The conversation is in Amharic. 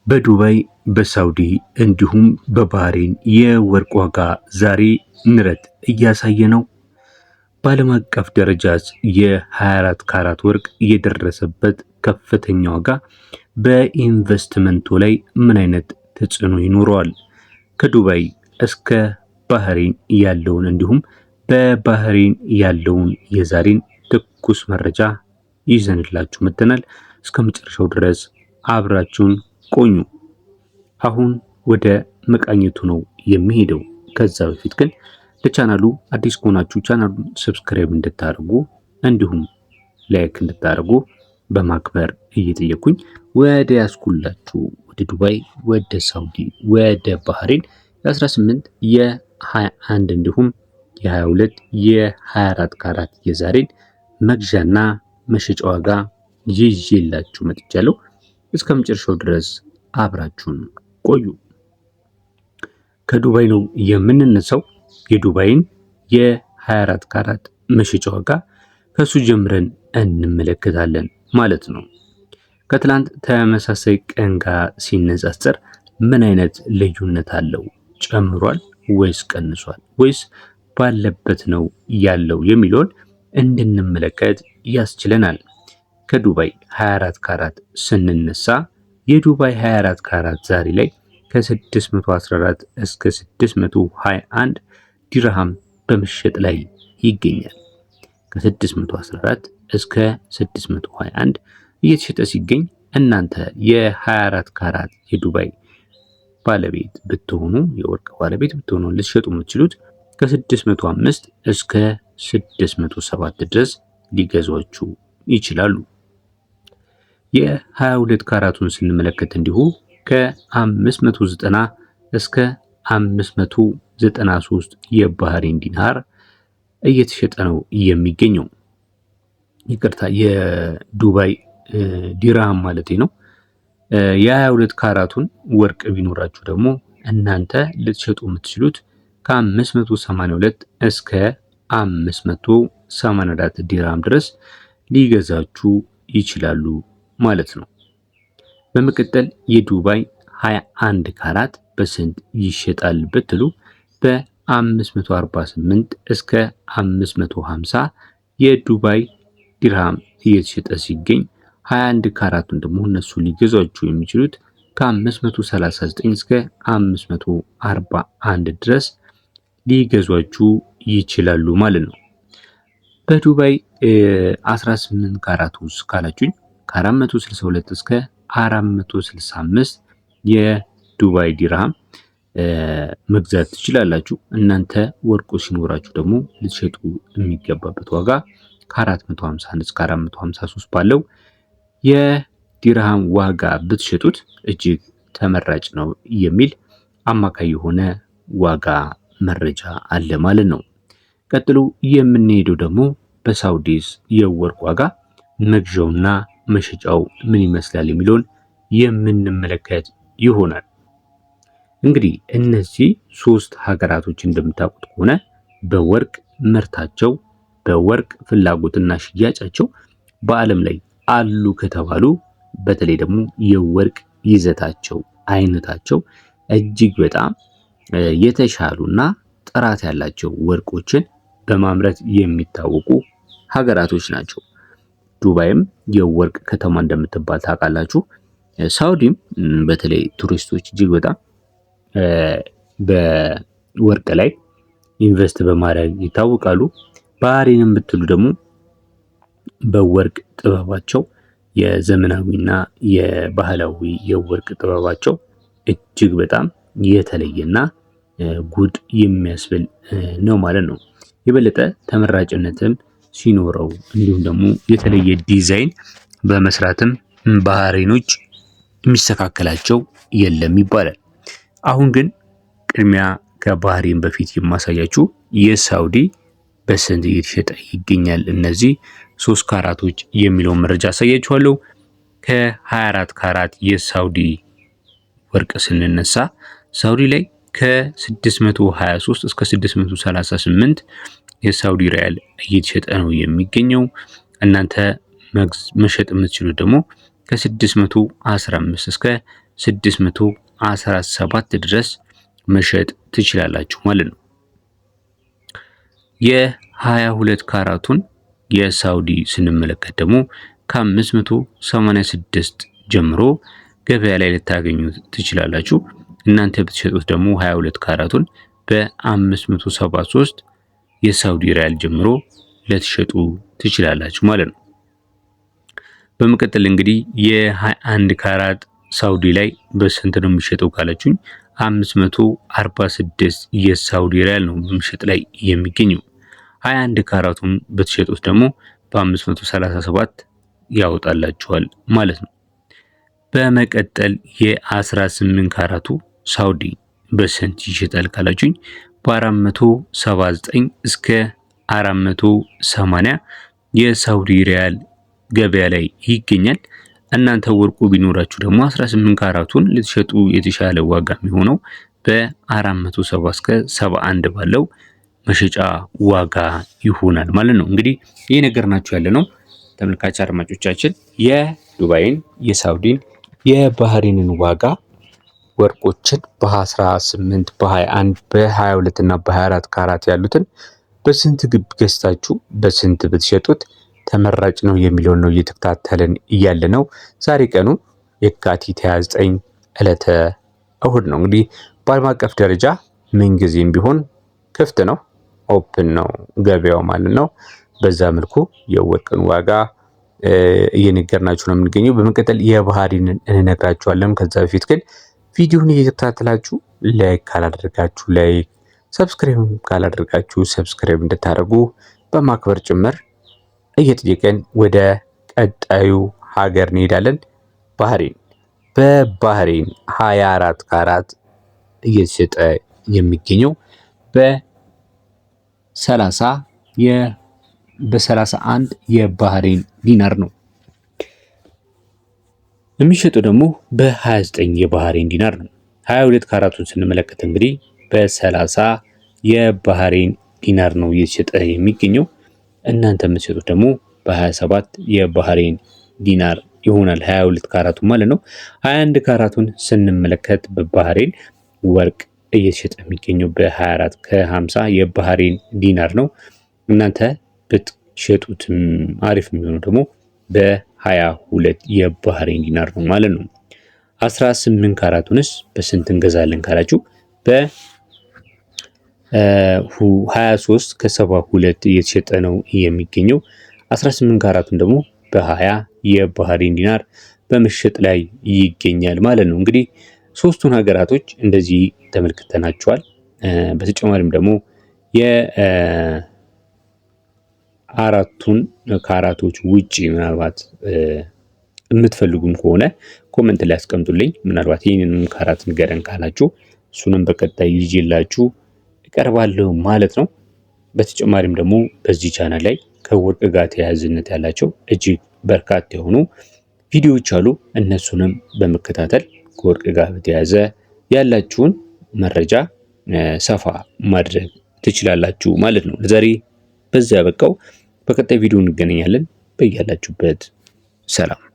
በዱባይ በሳውዲ እንዲሁም በባህሬን የወርቅ ዋጋ ዛሬ ንረት እያሳየ ነው። በዓለም አቀፍ ደረጃስ የ24 ካራት ወርቅ የደረሰበት ከፍተኛ ዋጋ በኢንቨስትመንቱ ላይ ምን አይነት ተጽዕኖ ይኖረዋል? ከዱባይ እስከ ባህሬን ያለውን እንዲሁም በባህሬን ያለውን የዛሬን ትኩስ መረጃ ይዘንላችሁ መጥተናል። እስከ መጨረሻው ድረስ አብራችሁን ቆዩ። አሁን ወደ መቃኘቱ ነው የሚሄደው። ከዛ በፊት ግን ለቻናሉ አዲስ ከሆናችሁ ቻናሉን ሰብስክራይብ እንድታደርጉ እንዲሁም ላይክ እንድታደርጉ በማክበር እየጠየኩኝ ወደ ያስኩላችሁ ወደ ዱባይ፣ ወደ ሳውዲ፣ ወደ ባህሬን የ18 የ21 እንዲሁም የ22 የ24 ካራት የዛሬን መግዣና መሸጫ ዋጋ ይዤላችሁ መጥቻለሁ። እስከ መጨረሻው ድረስ አብራችሁን ቆዩ። ከዱባይ ነው የምንነሳው። የዱባይን የ24 ካራት መሸጫ ዋጋ ከሱ ጀምረን እንመለከታለን ማለት ነው። ከትላንት ተመሳሳይ ቀን ጋር ሲነጻጸር ምን አይነት ልዩነት አለው? ጨምሯል ወይስ ቀንሷል ወይስ ባለበት ነው ያለው የሚለውን እንድንመለከት ያስችለናል። ከዱባይ 24 ካራት ስንነሳ የዱባይ 24 ካራት ዛሬ ላይ ከ614 እስከ 621 ዲርሃም በመሸጥ ላይ ይገኛል። ከ614 እስከ 621 እየተሸጠ ሲገኝ እናንተ የ24 ካራት የዱባይ ባለቤት ብትሆኑ፣ የወርቅ ባለቤት ብትሆኑ ልትሸጡ የምትችሉት ከ605 እስከ 607 ድረስ ሊገዟችሁ ይችላሉ። የ22 ካራቱን ስንመለከት እንዲሁ ከ590 እስከ 593 የባህሬን ዲናር እየተሸጠ ነው የሚገኘው። ይቅርታ የዱባይ ዲርሃም ማለት ነው። የ22 ካራቱን ወርቅ ቢኖራችሁ ደግሞ እናንተ ልትሸጡ የምትችሉት ከ582 እስከ 584 ዲርሃም ድረስ ሊገዛችሁ ይችላሉ ማለት ነው። በመቀጠል የዱባይ 21 ካራት በስንት ይሸጣል ብትሉ በ548 እስከ 550 የዱባይ ዲርሃም እየተሸጠ ሲገኝ 21 ካራቱን ደግሞ እነሱ ሊገዛችሁ የሚችሉት ከ539 እስከ 541 ድረስ ሊገዟችሁ ይችላሉ ማለት ነው። በዱባይ 18 ካራት ውስጥ ካላችሁኝ ከ462 እስከ 465 የዱባይ ዲርሃም መግዛት ትችላላችሁ። እናንተ ወርቁ ሲኖራችሁ ደግሞ ልትሸጡ የሚገባበት ዋጋ ከ451 እስከ 453 ባለው የዲርሃም ዋጋ ብትሸጡት እጅግ ተመራጭ ነው የሚል አማካይ የሆነ ዋጋ መረጃ አለ ማለት ነው። ቀጥሎ የምንሄደው ደግሞ በሳውዲስ የወርቅ ዋጋ መግዣውና መሸጫው ምን ይመስላል የሚለውን የምንመለከት ይሆናል። እንግዲህ እነዚህ ሶስት ሀገራቶች እንደምታውቁት ከሆነ በወርቅ ምርታቸው፣ በወርቅ ፍላጎትና ሽያጫቸው በዓለም ላይ አሉ ከተባሉ በተለይ ደግሞ የወርቅ ይዘታቸው፣ አይነታቸው እጅግ በጣም የተሻሉና ጥራት ያላቸው ወርቆችን በማምረት የሚታወቁ ሀገራቶች ናቸው። ዱባይም የወርቅ ከተማ እንደምትባል ታውቃላችሁ። ሳውዲም በተለይ ቱሪስቶች እጅግ በጣም በወርቅ ላይ ኢንቨስት በማድረግ ይታወቃሉ። ባህሬንም ብትሉ ደግሞ በወርቅ ጥበባቸው የዘመናዊና የባህላዊ የወርቅ ጥበባቸው እጅግ በጣም የተለየና ጉድ የሚያስብል ነው ማለት ነው። የበለጠ ተመራጭነትም ሲኖረው እንዲሁም ደግሞ የተለየ ዲዛይን በመስራትም ባህሬኖች የሚስተካከላቸው የለም ይባላል። አሁን ግን ቅድሚያ ከባህሬን በፊት የማሳያችሁ የሳውዲ በስንት እየተሸጠ ይገኛል፣ እነዚህ 3 ካራቶች የሚለውን መረጃ አሳያችኋለሁ። ከ24 ካራት የሳውዲ ወርቅ ስንነሳ ሳውዲ ላይ ከ623 እስከ 638 የሳውዲ ሪያል እየተሸጠ ነው የሚገኘው። እናንተ መሸጥ የምትችሉት ደግሞ ከ615 እስከ 617 ድረስ መሸጥ ትችላላችሁ ማለት ነው። የ22 ካራቱን የሳውዲ ስንመለከት ደግሞ ከ586 ጀምሮ ገበያ ላይ ልታገኙ ትችላላችሁ። እናንተ ብትሸጡት ደግሞ 22 ካራቱን በ573 የሳውዲ ሪያል ጀምሮ ልትሸጡ ትችላላችሁ ማለት ነው። በመቀጠል እንግዲህ የ21 ካራት ሳውዲ ላይ በስንት ነው የሚሸጠው ካላችሁኝ 546 የሳውዲ ሪያል ነው በምሸጥ ላይ የሚገኘው። 21 ካራቱን ብትሸጡት ደግሞ በ537 ያወጣላችኋል ማለት ነው። በመቀጠል የ18 ካራቱ ሳውዲ በስንት ይሸጣል ካላችሁኝ በ479 እስከ 480 የሳውዲ ሪያል ገበያ ላይ ይገኛል። እናንተ ወርቁ ቢኖራችሁ ደግሞ 18 ካራቱን ልትሸጡ የተሻለ ዋጋ የሚሆነው በ470 እስከ 71 ባለው መሸጫ ዋጋ ይሆናል ማለት ነው። እንግዲህ ይህ ነገር ናቸው ያለ ነው ተመልካች አድማጮቻችን የዱባይን፣ የሳውዲን፣ የባህሬንን ዋጋ ወርቆችን በ18 በ21 በ22 እና በ24 ካራት ያሉትን በስንት ግብ ገዝታችሁ በስንት ብትሸጡት ተመራጭ ነው የሚለውን ነው እየተከታተልን እያለ ነው። ዛሬ ቀኑ የካቲት 29 ዕለተ እሁድ ነው። እንግዲህ በዓለም አቀፍ ደረጃ ምንጊዜም ቢሆን ክፍት ነው፣ ኦፕን ነው ገበያው ማለት ነው። በዛ መልኩ የወርቅን ዋጋ እየነገርናችሁ ነው የምንገኘው። በመቀጠል የባህሪንን እንነግራችኋለን። ከዛ በፊት ግን ቪዲዮውን እየተከታተላችሁ ላይክ ካላደረጋችሁ ላይክ፣ ሰብስክራይብ ካላደረጋችሁ ሰብስክራይብ እንድታደርጉ በማክበር ጭምር እየጠየቀን ወደ ቀጣዩ ሀገር እንሄዳለን። ባህሬን። በባህሬን 24 ካራት እየተሸጠ የሚገኘው በ31 የባህሬን ዲናር ነው። የሚሸጠው ደግሞ በ29 የባህሬን ዲናር ነው። 22 ካራቱን ስንመለከት እንግዲህ በ30 የባህሬን ዲናር ነው እየተሸጠ የሚገኘው። እናንተ የምትሸጡት ደግሞ በ27 የባህሬን ዲናር ይሆናል 22 ካራቱ ማለት ነው። 21 ካራቱን ስንመለከት በባህሬን ወርቅ እየተሸጠ የሚገኘው በ24 ከ50 የባህሬን ዲናር ነው። እናንተ ብትሸጡትም አሪፍ የሚሆነው ደግሞ በ22 የባህሬን ዲናር ነው ማለት ነው። 18 ካራቱንስ በስንት እንገዛለን ካላችሁ በ23 ከ72 እየተሸጠ ነው የሚገኘው። 18 ካራቱን ደግሞ በ20 የባህሬን ዲናር በመሸጥ ላይ ይገኛል ማለት ነው። እንግዲህ ሶስቱን ሀገራቶች እንደዚህ ተመልክተናቸዋል። በተጨማሪም ደግሞ የአራቱን ካራቶች ውጪ ምናልባት የምትፈልጉም ከሆነ ኮመንት ላይ አስቀምጡልኝ። ምናልባት ይህንንም ካራት ንገረን ካላችሁ እሱንም በቀጣይ ይዤላችሁ እቀርባለሁ ማለት ነው። በተጨማሪም ደግሞ በዚህ ቻናል ላይ ከወርቅ ጋር ተያያዥነት ያላቸው እጅግ በርካታ የሆኑ ቪዲዮዎች አሉ። እነሱንም በመከታተል ከወርቅ ጋር በተያያዘ ያላችሁን መረጃ ሰፋ ማድረግ ትችላላችሁ ማለት ነው። ለዛሬ በዚያ በቃው። በቀጣይ ቪዲዮ እንገናኛለን። በያላችሁበት ሰላም።